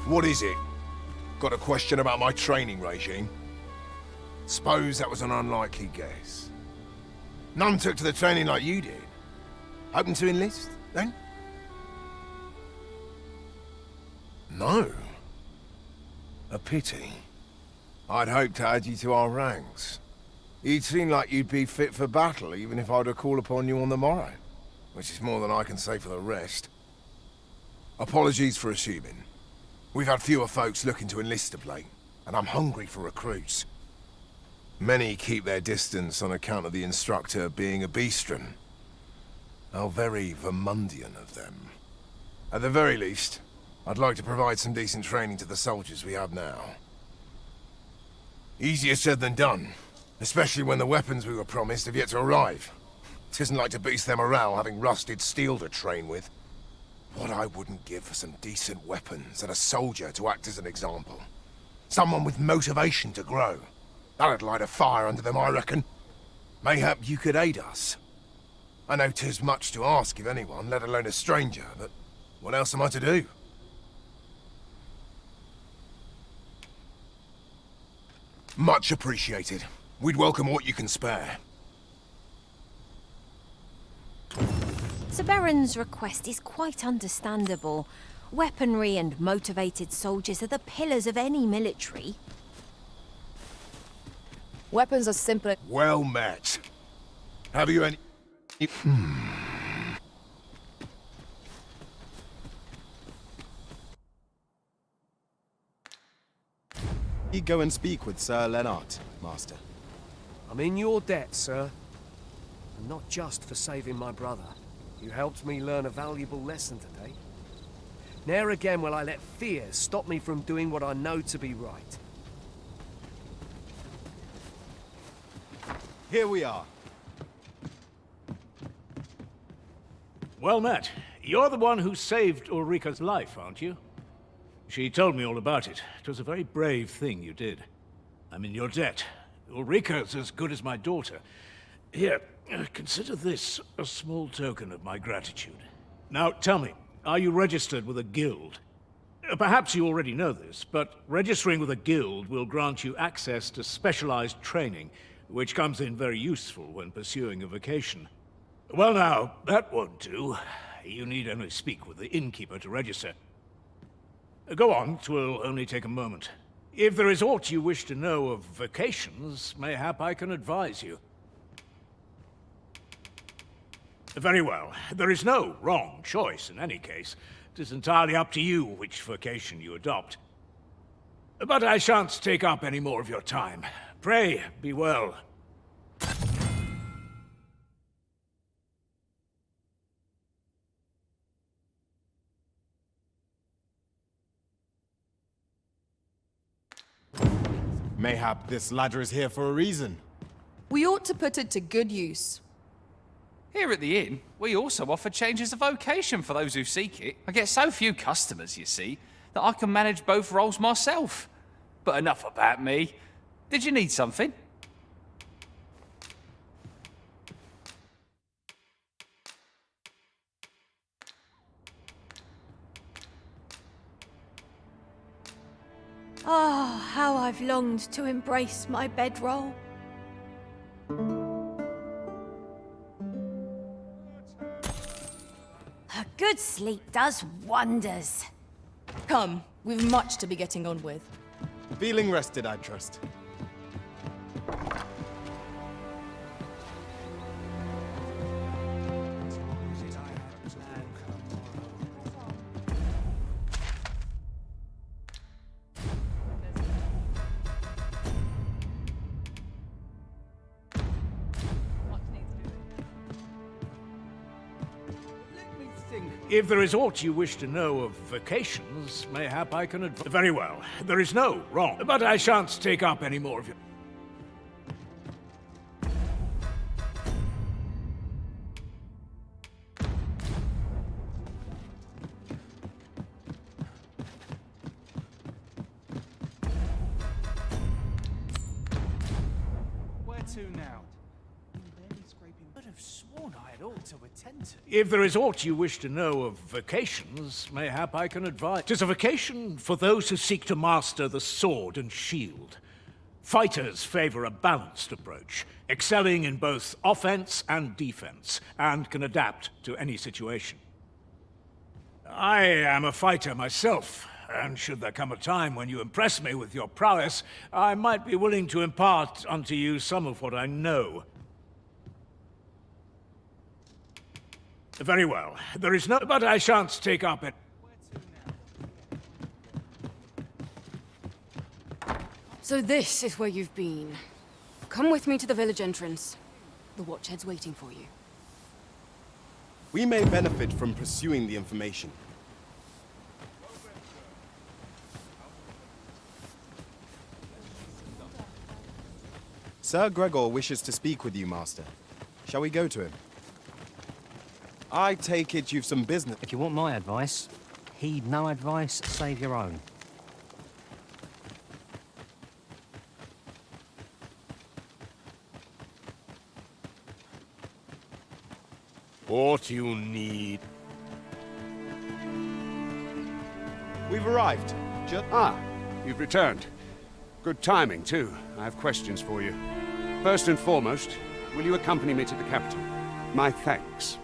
What is it? Got a question about my training regime? Suppose that was an unlikely guess. None took to the training like you did. Hoping to enlist, then? No. A pity. I'd hoped to add you to our ranks. You'd seem like you'd be fit for battle, even if I were to call upon you on the morrow. Which is more than I can say for the rest. Apologies for assuming. We've had fewer folks looking to enlist of late, and I'm hungry for recruits. Many keep their distance on account of the instructor being a beastren. How very Vermundian of them. At the very least, I'd like to provide some decent training to the soldiers we have now. Easier said than done, especially when the weapons we were promised have yet to arrive. It isn't like to boost their morale having rusted steel to train with. What I wouldn't give for some decent weapons and a soldier to act as an example. Someone with motivation to grow. That'd light a fire under them, I reckon. Mayhap you could aid us. I know 'tis much to ask of anyone, let alone a stranger, but what else am I to do? Much appreciated. We'd welcome what you can spare. Sir Baron's request is quite understandable. Weaponry and motivated soldiers are the pillars of any military. Weapons are simpler. Well met. Have you any... You go and speak with Sir Lennart, Master. I'm in your debt, sir. And not just for saving my brother. You helped me learn a valuable lesson today. Ne'er again will I let fear stop me from doing what I know to be right. Here we are. Well met. You're the one who saved Ulrika's life, aren't you? She told me all about it. It was a very brave thing you did. I'm in your debt. Ulrika's as good as my daughter. Here, consider this a small token of my gratitude. Now, tell me, are you registered with a guild? Perhaps you already know this, but registering with a guild will grant you access to specialized training, which comes in very useful when pursuing a vocation. Well now, that won't do. You need only speak with the innkeeper to register. Go on, 'twill only take a moment. If there is aught you wish to know of vocations, mayhap I can advise you. Very well. There is no wrong choice in any case. It is entirely up to you which vocation you adopt. But I shan't take up any more of your time. Pray, be well. Mayhap this ladder is here for a reason. We ought to put it to good use. Here at the inn, we also offer changes of vocation for those who seek it. I get so few customers, you see, that I can manage both roles myself. But enough about me. Did you need something? Oh, how I've longed to embrace my bedroll. A good sleep does wonders. Come, we've much to be getting on with. Feeling rested, I trust. If there is aught you wish to know of vocations, mayhap I can advise. Very well. There is no wrong, but I shan't take up any more of your... Where to now? I'm barely scraping. Could have sworn I had ought to attend to. If there is aught you wish to know of vocations, mayhap I can advise. 'Tis a vocation for those who seek to master the sword and shield. Fighters favor a balanced approach, excelling in both offense and defense, and can adapt to any situation. I am a fighter myself, and should there come a time when you impress me with your prowess, I might be willing to impart unto you some of what I know. Very well. There is no... But I shan't take up it. So this is where you've been. Come with me to the village entrance. The Watchhead's waiting for you. We may benefit from pursuing the information. Sir Gregor wishes to speak with you, Master. Shall we go to him? I take it you've some business. If you want my advice, heed no advice, save your own. What you need. We've arrived. Ah, you've returned. Good timing, too. I have questions for you. First and foremost, will you accompany me to the capital? My thanks.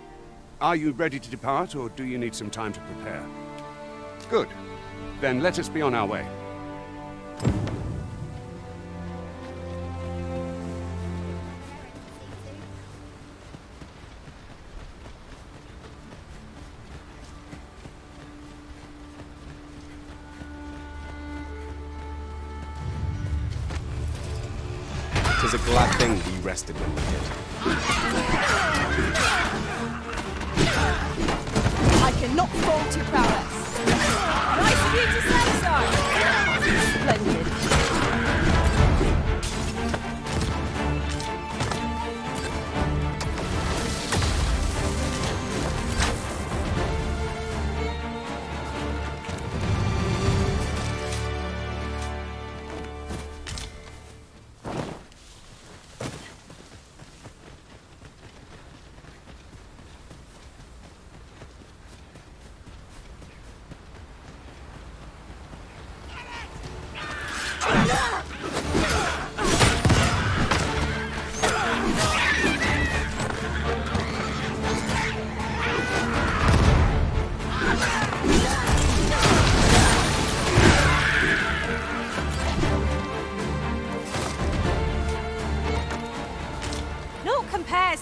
Are you ready to depart, or do you need some time to prepare? Good. Then let us be on our way. Tis a glad thing we rested when we did. I cannot fault your prowess. Nice of you to say so. Splendid.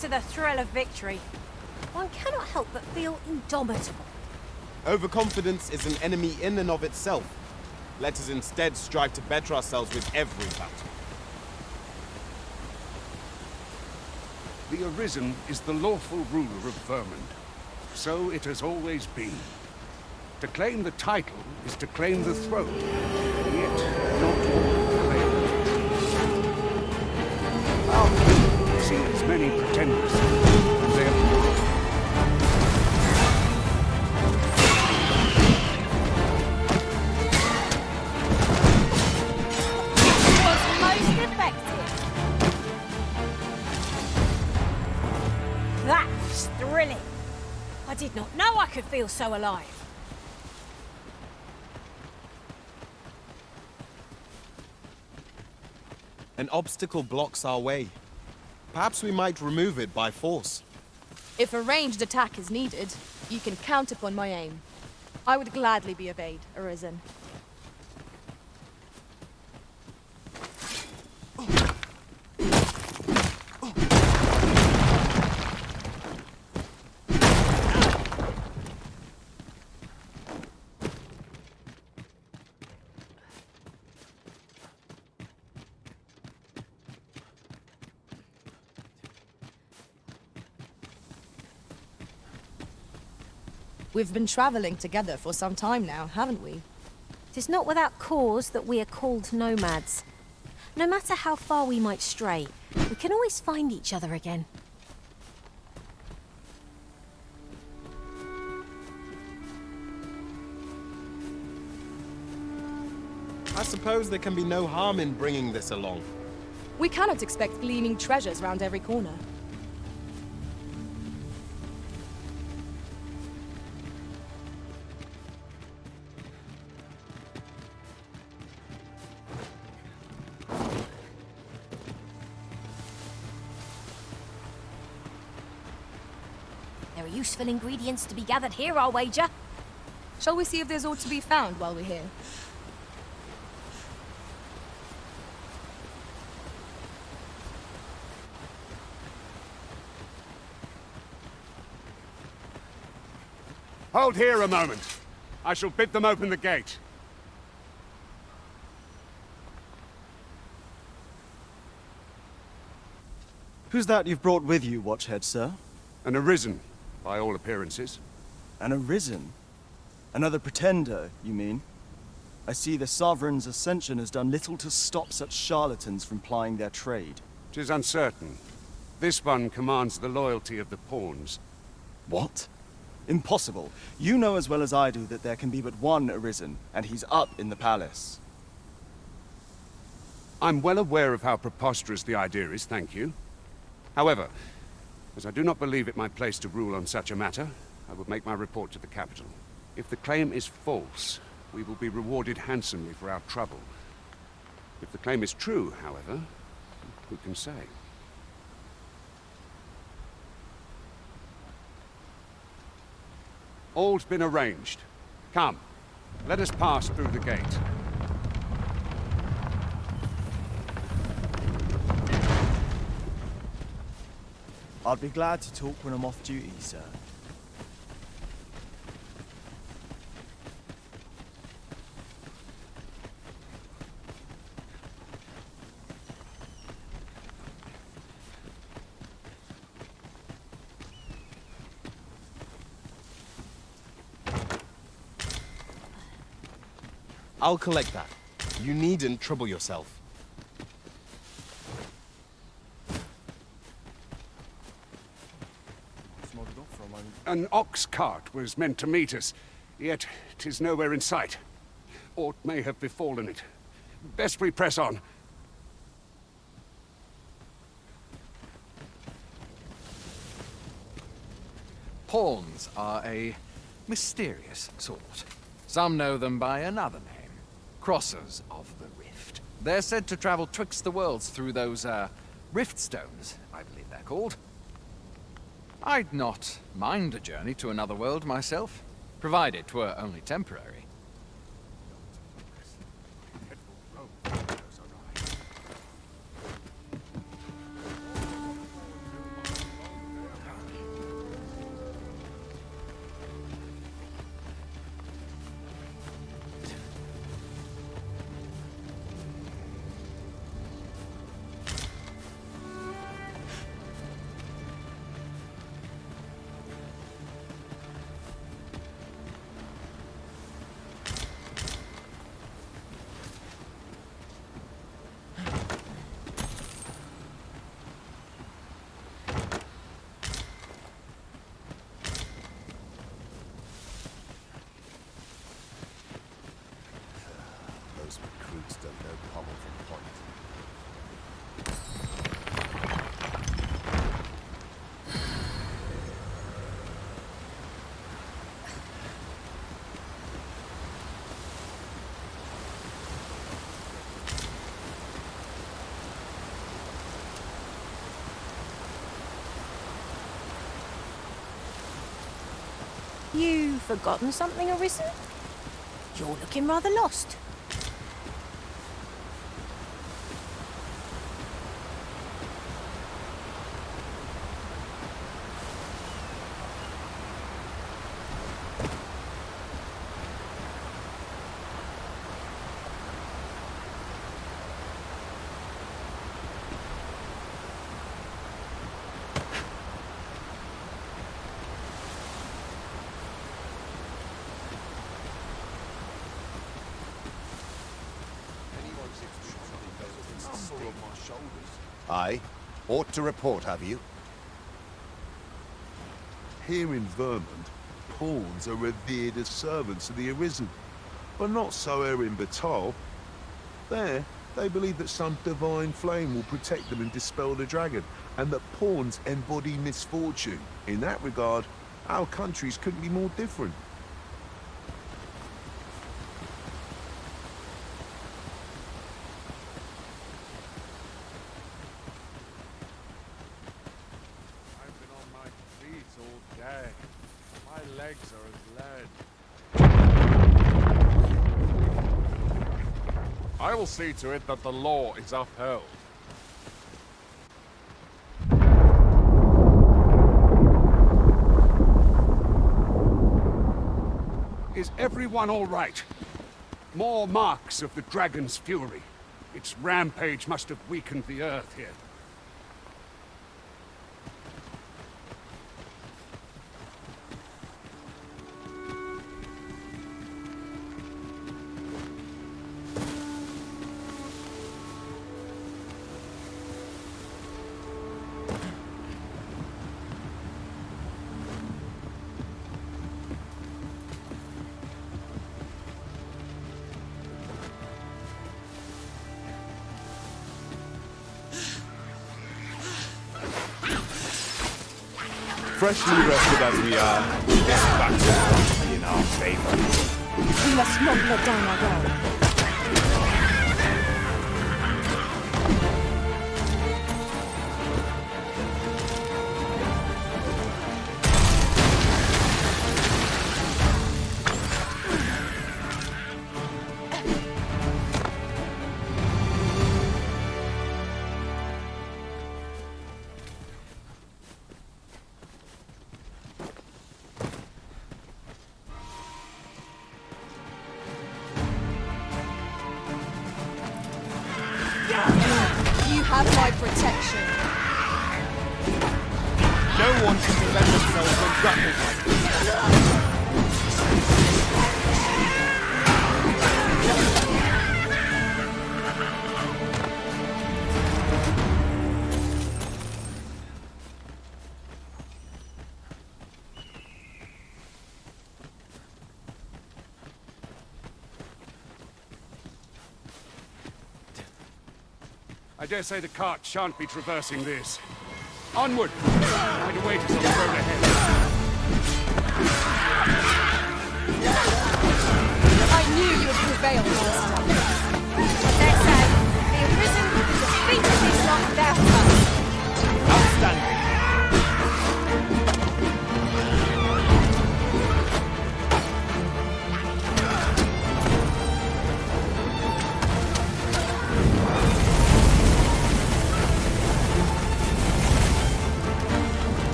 To the thrill of victory, one cannot help but feel indomitable. Overconfidence is an enemy in and of itself. Let us instead strive to better ourselves with every battle. The Arisen is the lawful ruler of Vermund. So it has always been. To claim the title is to claim the throne. Yet, not all claim it. I've seen as many pretenders. They Was most effective. That was thrilling. I did not know I could feel so alive. An obstacle blocks our way. Perhaps we might remove it by force. If a ranged attack is needed, you can count upon my aim. I would gladly be of aid, Arisen. We've been traveling together for some time now, haven't we? It is not without cause that we are called nomads. No matter how far we might stray, we can always find each other again. I suppose there can be no harm in bringing this along. We cannot expect gleaming treasures round every corner. There are useful ingredients to be gathered here, I'll wager. Shall we see if there's aught to be found while we're here? Hold here a moment. I shall bid them open the gate. Who's that you've brought with you, Watchhead, sir? An arisen, by all appearances. An arisen? Another pretender, you mean? I see the Sovereign's ascension has done little to stop such charlatans from plying their trade. 'Tis uncertain. This one commands the loyalty of the pawns. What? Impossible. You know as well as I do that there can be but one arisen, and he's up in the palace. I'm well aware of how preposterous the idea is, thank you. However, as I do not believe it my place to rule on such a matter, I will make my report to the capital. If the claim is false, we will be rewarded handsomely for our trouble. If the claim is true, however, who can say? All's been arranged. Come, let us pass through the gate. I'd be glad to talk when I'm off duty, sir. I'll collect that. You needn't trouble yourself. An ox cart was meant to meet us, yet 'tis nowhere in sight. Aught may have befallen it. Best we press on. Pawns are a mysterious sort. Some know them by another name. Crossers of the Rift. They're said to travel twixt the worlds through those, rift stones, I believe they're called. I'd not mind a journey to another world myself, provided 'twere only temporary. Those recruits don't know pommel from point. You forgotten something, Arisen? You're looking rather lost. Aye. Ought to report, have you? Here in Vermund, pawns are revered as servants of the Arisen, but not so here in Batal. There, they believe that some divine flame will protect them and dispel the dragon, and that pawns embody misfortune. In that regard, our countries couldn't be more different. is all day. My legs are as lead. I will see to it that the law is upheld. Is everyone all right? More marks of the dragon's fury. Its rampage must have weakened the earth here. Freshly rested as we are, this battle will be in our favor. We must not let down our guard. You have my protection. No one can defend themselves when grappled like this. I dare say the cart shan't be traversing this. Onward! Find a way to some road ahead. I knew you would prevail, Master. But they say, the arisen will defeat this like their foe. Outstanding.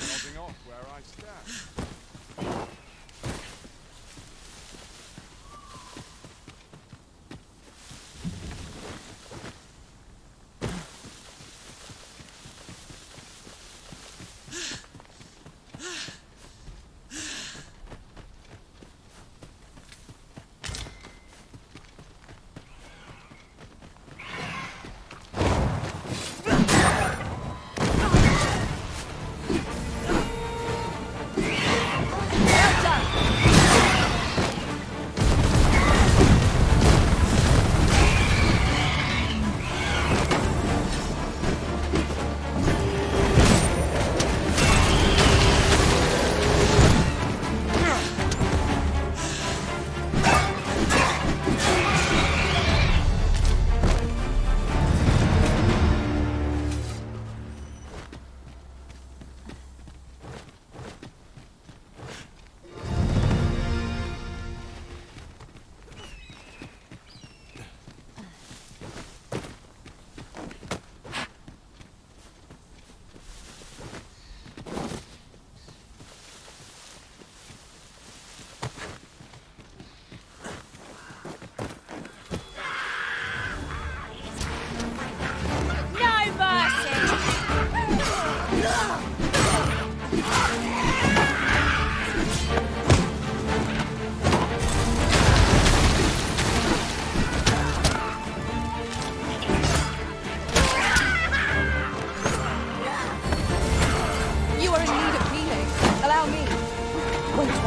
Nodding off where I stand.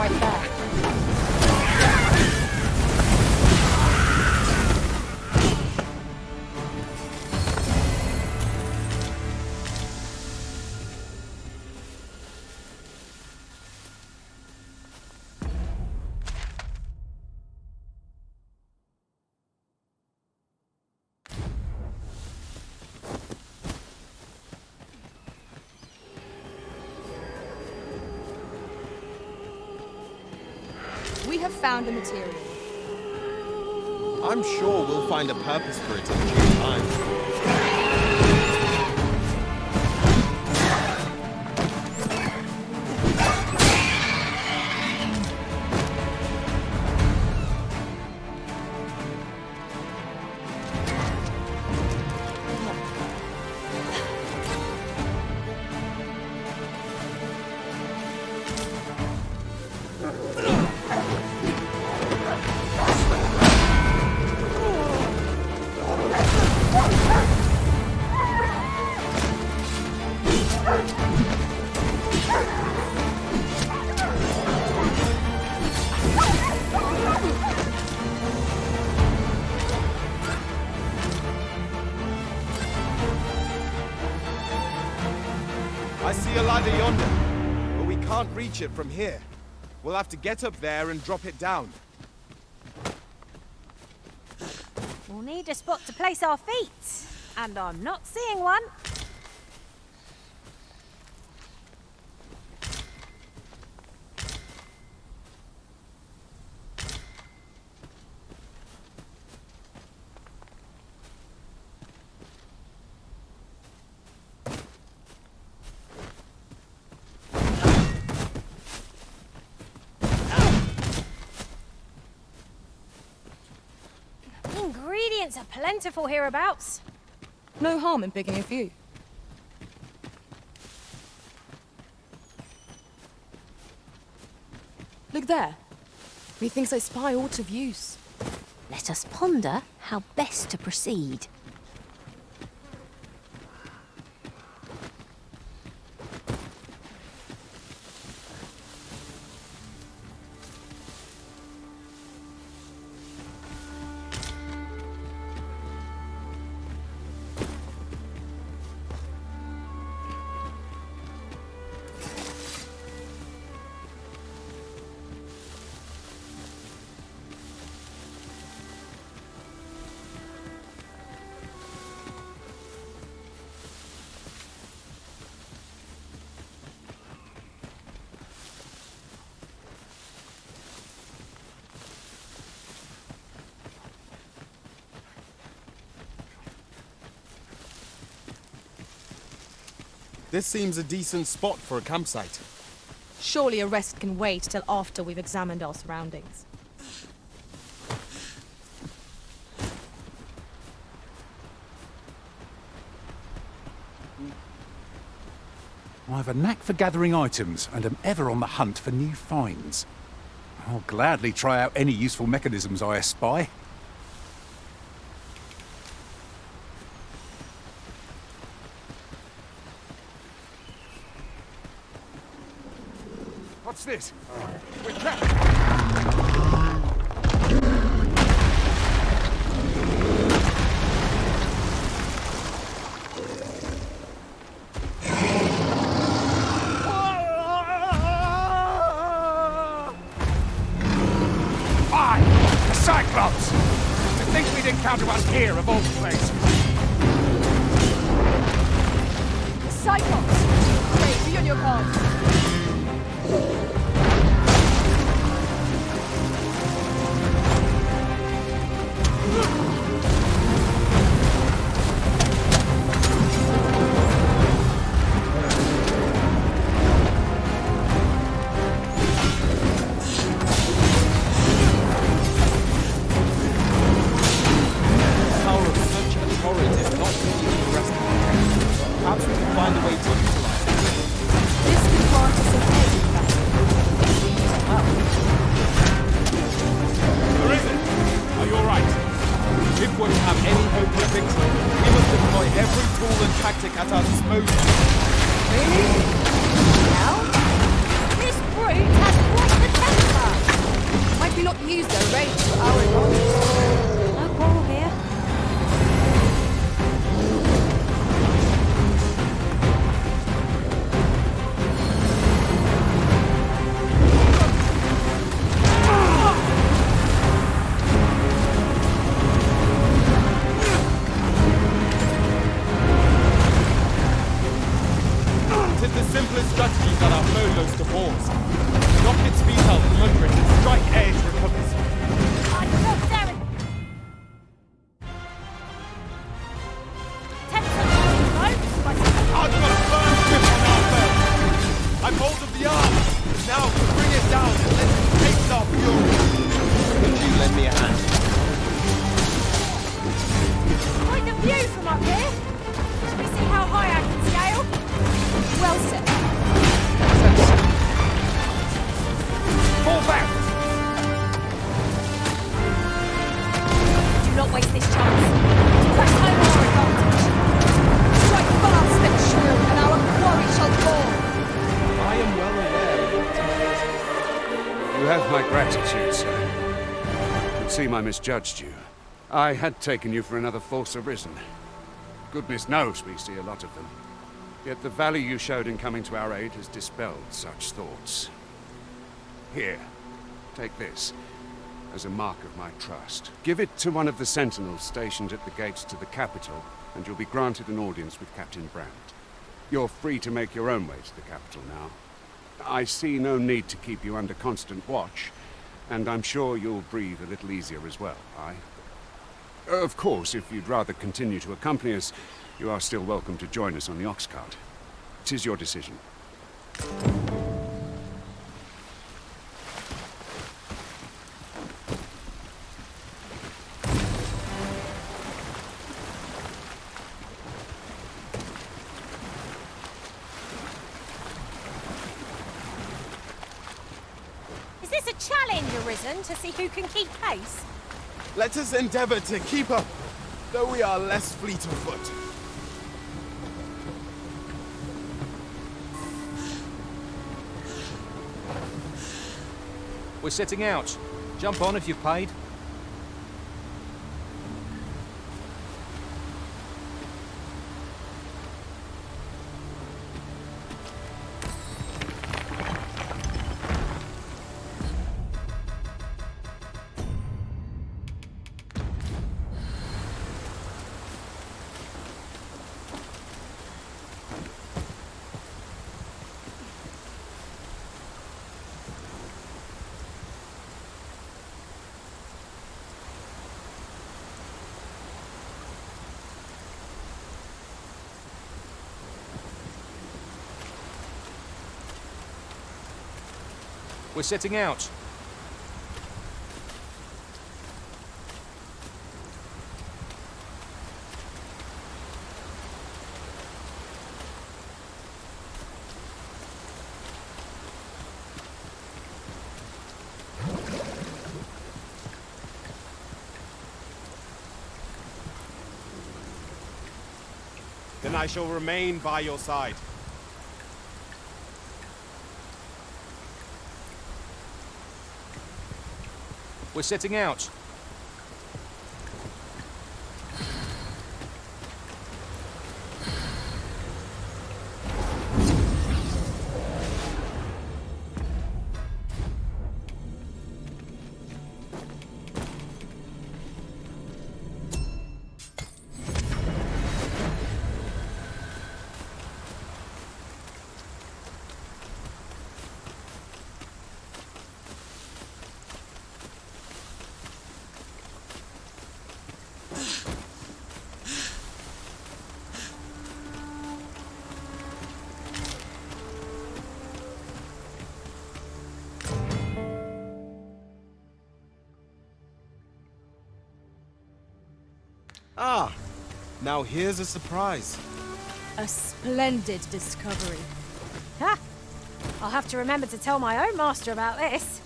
right there. have found the material. I'm sure we'll find a purpose for it in due time. I see a ladder yonder, but we can't reach it from here. We'll have to get up there and drop it down. We'll need a spot to place our feet, and I'm not seeing one. Ingredients are plentiful hereabouts. No harm in picking a few. Look there. Methinks I spy aught of use. Let us ponder how best to proceed. This seems a decent spot for a campsite. Surely a rest can wait till after we've examined our surroundings. I have a knack for gathering items and am ever on the hunt for new finds. I'll gladly try out any useful mechanisms I espy. What's this? We're trapped! The Cyclops! To think we'd encounter one here of all places. The Cyclops! Great, be on your guard. Are you all right? of the simplest strategies that our foe knows to pause. Knock its feet out from under it and strike ere it recovers. I've got a firm grip on our foe. I'm hold of the arm. Now bring it down and let it taste our fury. Could you lend me a hand? Quite the view from up here. Shall we see how high I can scale? Well said. Fall back! Do not waste this chance. Press home our advantage. Strike fast and true, and our quarry shall fall. I am well aware of your tactics. You have my gratitude, sir. You can see I misjudged you. I had taken you for another false arisen. Goodness knows we see a lot of them. Yet the value you showed in coming to our aid has dispelled such thoughts. Here, take this, as a mark of my trust. Give it to one of the sentinels stationed at the gates to the capital, and you'll be granted an audience with Captain Brand. You're free to make your own way to the capital now. I see no need to keep you under constant watch, and I'm sure you'll breathe a little easier as well, aye? Of course, if you'd rather continue to accompany us, you are still welcome to join us on the ox cart. 'Tis your decision. Is this a challenge, Arisen, to see who can keep pace? Let us endeavor to keep up, though we are less fleet of foot. We're setting out. Jump on if you've paid. We're setting out. Then I shall remain by your side. We're setting out. Ah, now here's a surprise. A splendid discovery. Ha! I'll have to remember to tell my own master about this.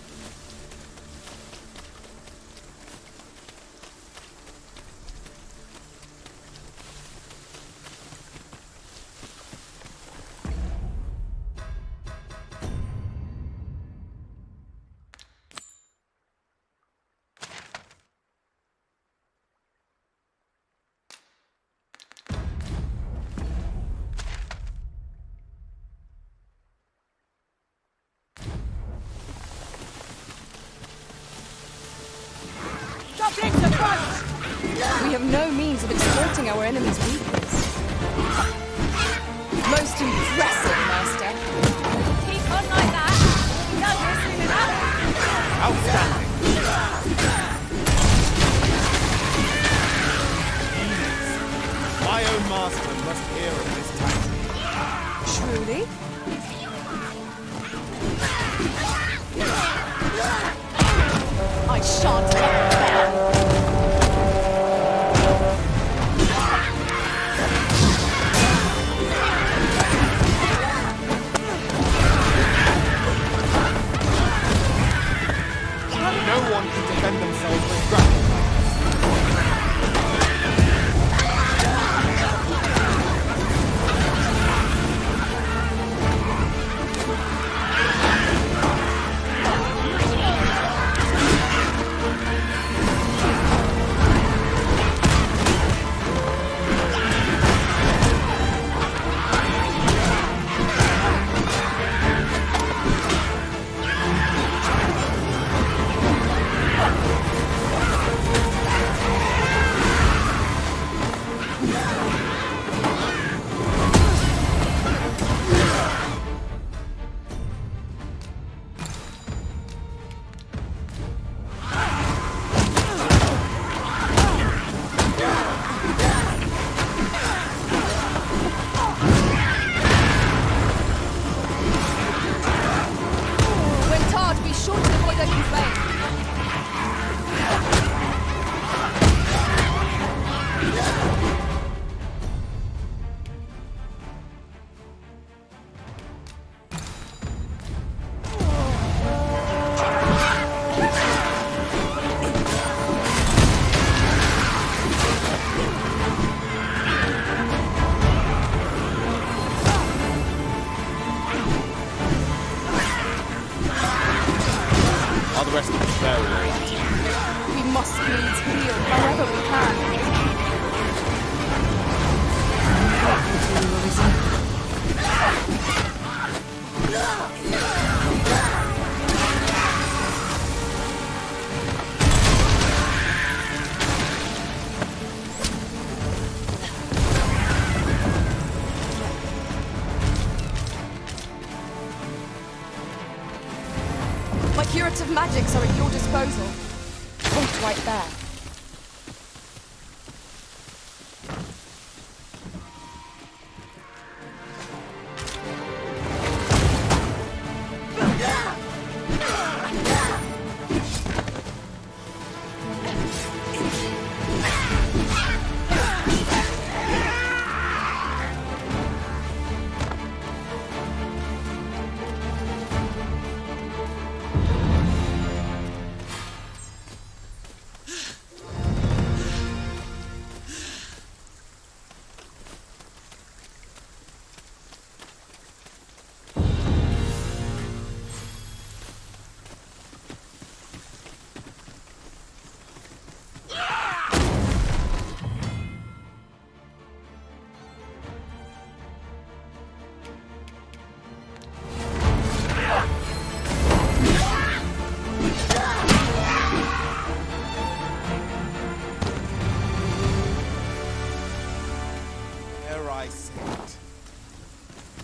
We have no means of exploiting our enemy's weakness. Most impressive, Master. rest of us there, all right. We must needs heal however we can. My curative magics are at your disposal. Point right there.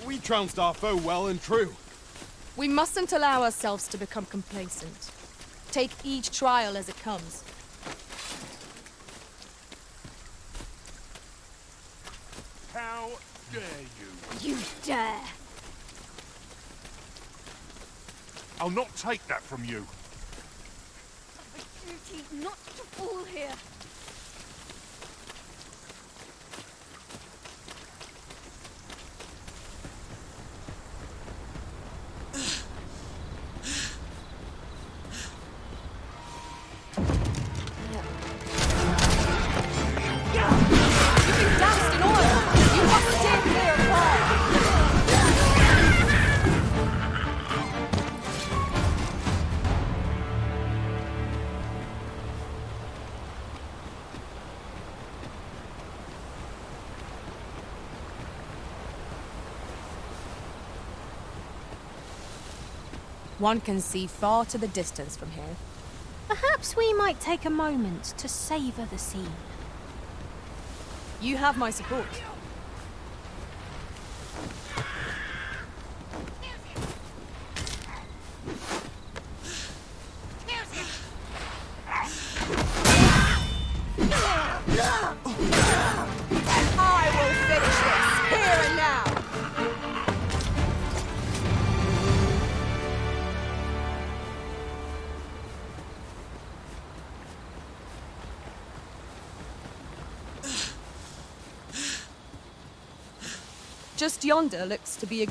We trounced our foe well and true. We mustn't allow ourselves to become complacent. Take each trial as it comes. How dare you? You dare! I'll not take that from you. It's my duty not to fall here. One can see far to the distance from here. Perhaps we might take a moment to savor the scene. You have my support. I will finish this here and now. Just yonder looks to be a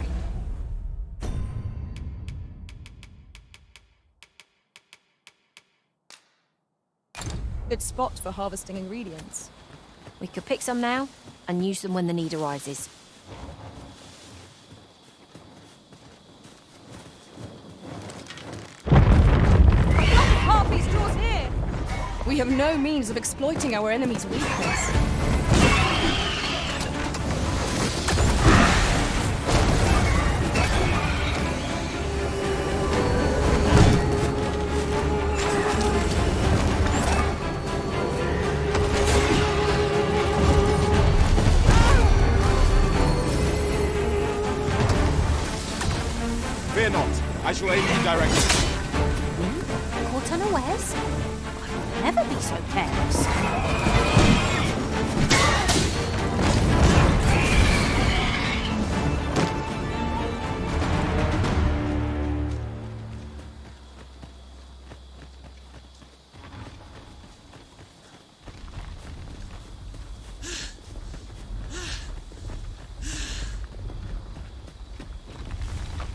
good spot for harvesting ingredients. We could pick some now and use them when the need arises. Harpy's draws here! We have no means of exploiting our enemy's weakness. Fear not. I shall aid you directly. Caught unawares? I will never be so careless.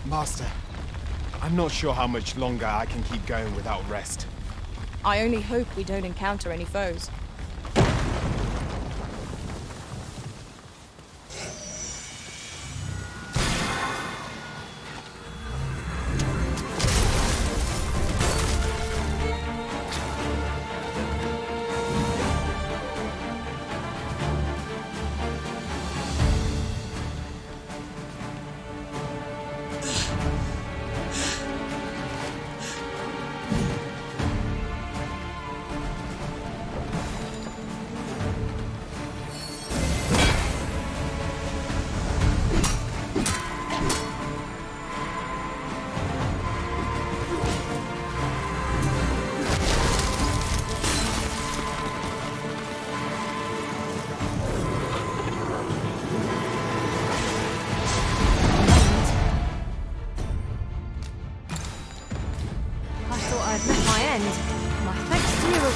Master, I'm not sure how much longer I can keep going without rest. I only hope we don't encounter any foes.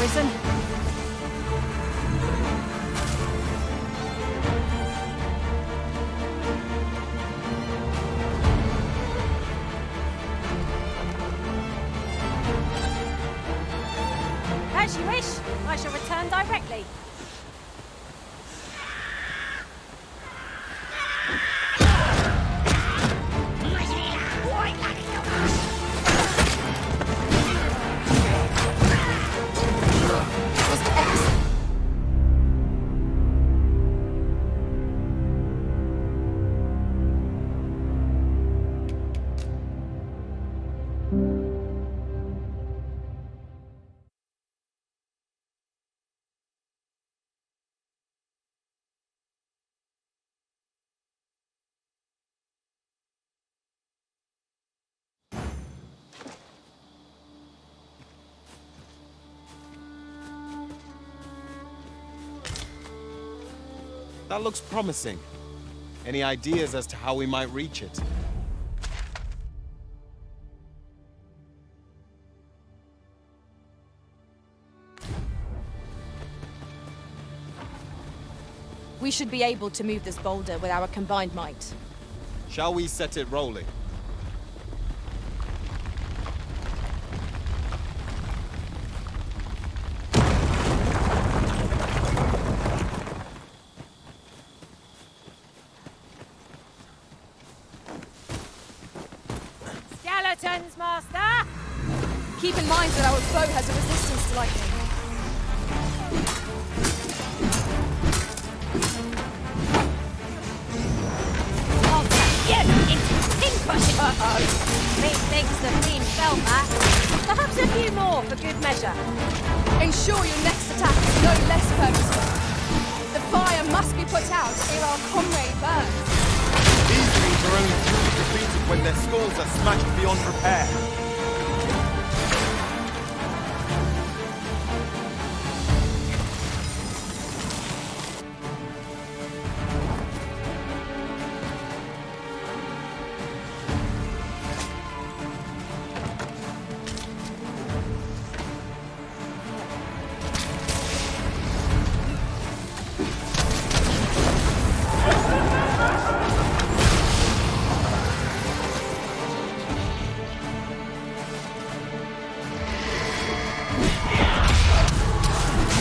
Arisen. As you wish. I shall return directly. That looks promising. Any ideas as to how we might reach it? We should be able to move this boulder with our combined might. Shall we set it rolling? Skeletons, Master! Keep in mind that our foe has a resistance to lightning. Yes, it's pincushion! Uh-oh. Methinks the fiend felt that. Perhaps a few more for good measure. Ensure your next attack is no less purposeful. The fire must be put out ere our comrade burns. These things are only truly defeated when their skulls are smashed beyond repair.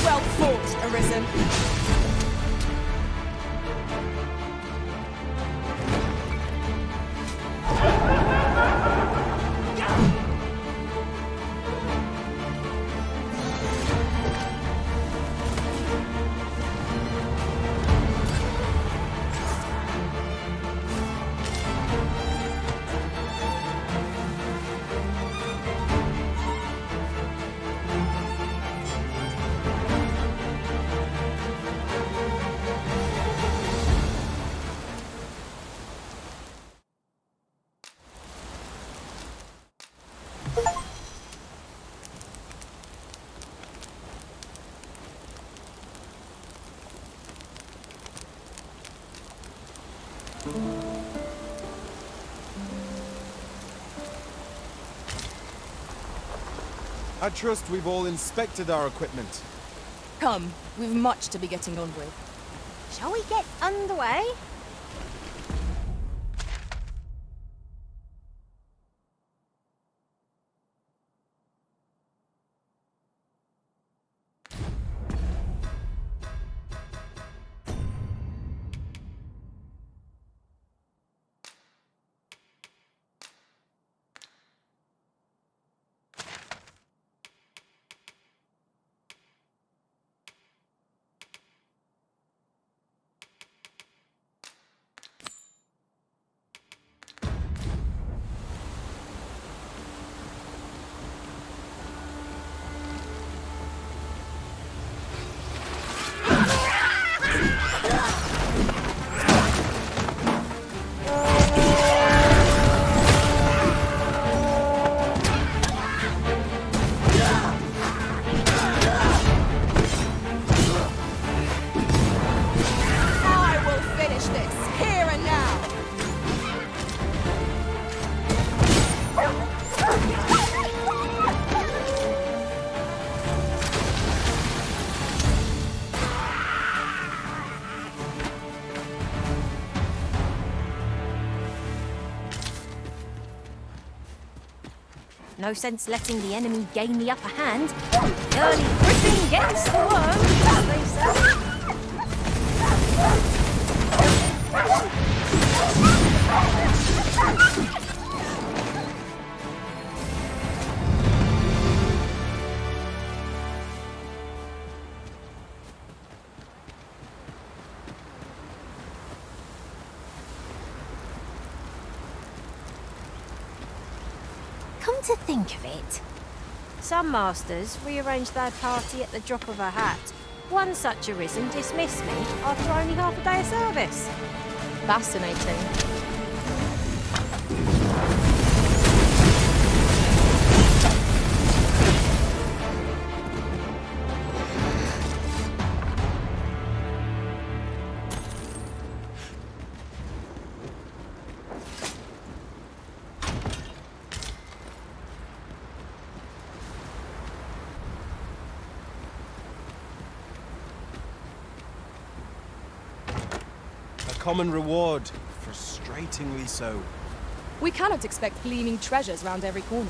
Well fought, Arisen. I trust we've all inspected our equipment. Come, we've much to be getting on with. Shall we get underway? No sense letting the enemy gain the upper hand. The early Griffin gets the worm, as they say. Come to think of it, some masters rearrange their party at the drop of a hat. One such arisen dismissed me after only half a day of service. Fascinating. Common reward. Frustratingly so. We cannot expect gleaming treasures round every corner.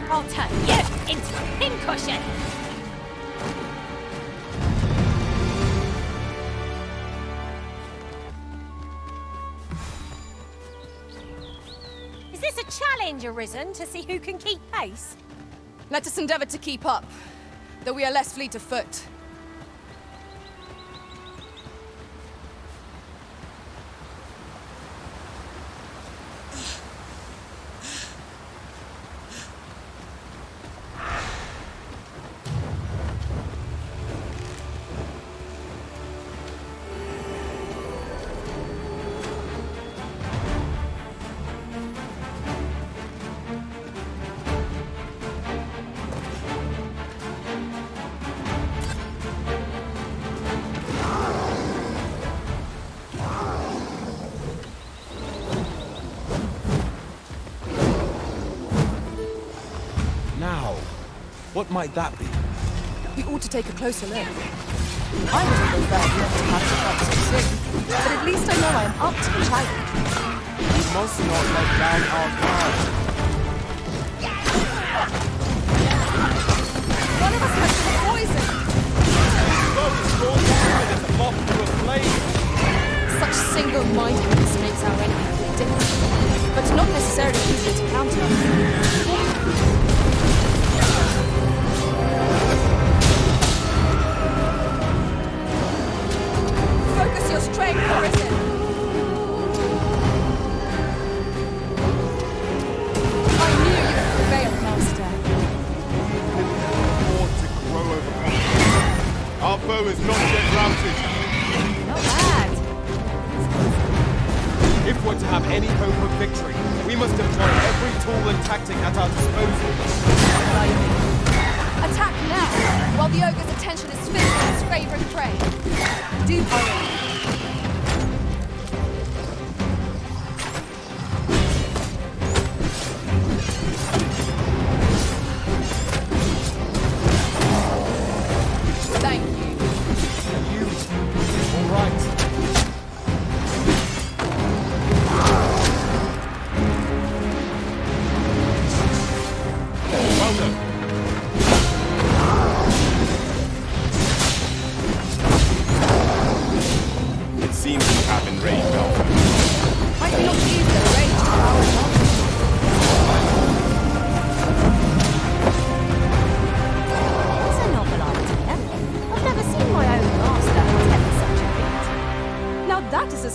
I'll turn you into a pincushion! Is this a challenge arisen to see who can keep pace? Let us endeavour to keep up, though we are less fleet of foot. What might that be? We ought to take a closer look. I would have preferred not to have to fight so soon, but at least I know I am up to the challenge. We must not let down our guard. One of us has been poisoned! Such single-mindedness makes our enemy difficult, but not necessarily easy to counter. Focus your strength, Harrison! I knew you would prevail, Master. More to grow over confidence. Our foe is not yet routed. Not bad. If we're to have any hope of victory, we must employ every tool and tactic at our disposal. Attack now, while the ogre's attention is fixed on his favorite prey. Do hurry. Thank you. All right. Well done.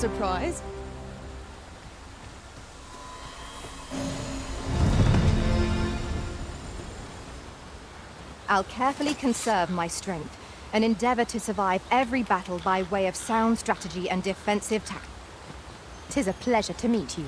surprise. I'll carefully conserve my strength and endeavor to survive every battle by way of sound strategy and defensive tactics. 'Tis a pleasure to meet you.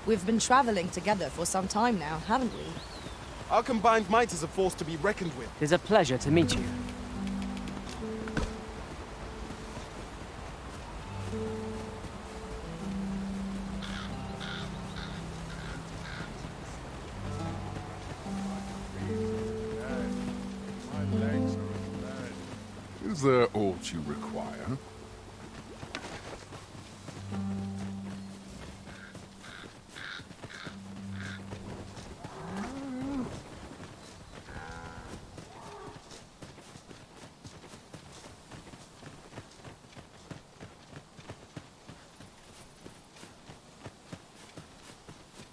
We've been traveling together for some time now, haven't we? Our combined might is a force to be reckoned with. It is a pleasure to meet you. Is there aught you require?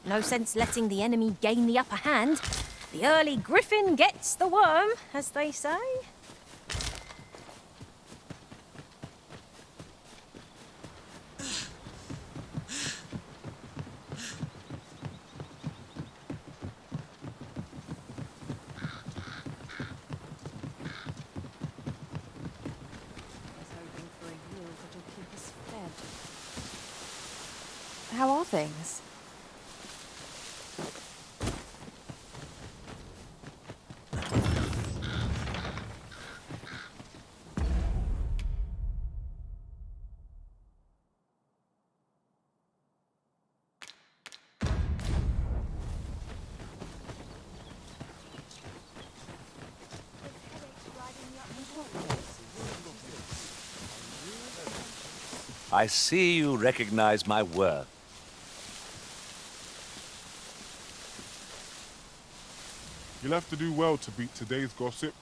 No sense letting the enemy gain the upper hand. The early griffin gets the worm, as they say. How are things? I see you recognize my work. You'll have to do well to beat today's gossip.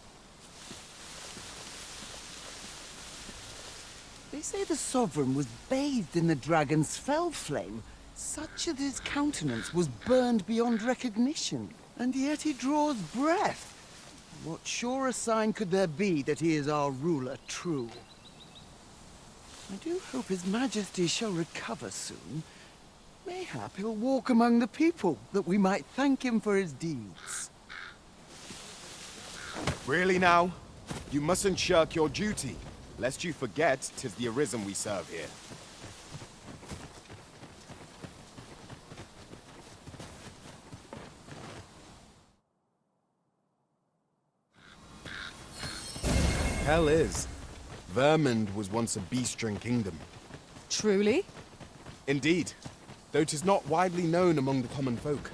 They say the Sovereign was bathed in the dragon's fell flame, such that his countenance was burned beyond recognition, and yet he draws breath. What surer sign could there be that he is our ruler true? I do hope his majesty shall recover soon. Mayhap he'll walk among the people, that we might thank him for his deeds. Really now? You mustn't shirk your duty, lest you forget 'tis the Arisen we serve here. Hell is. Vermund was once a beast-ring kingdom. Truly? Indeed, though 'tis not widely known among the common folk.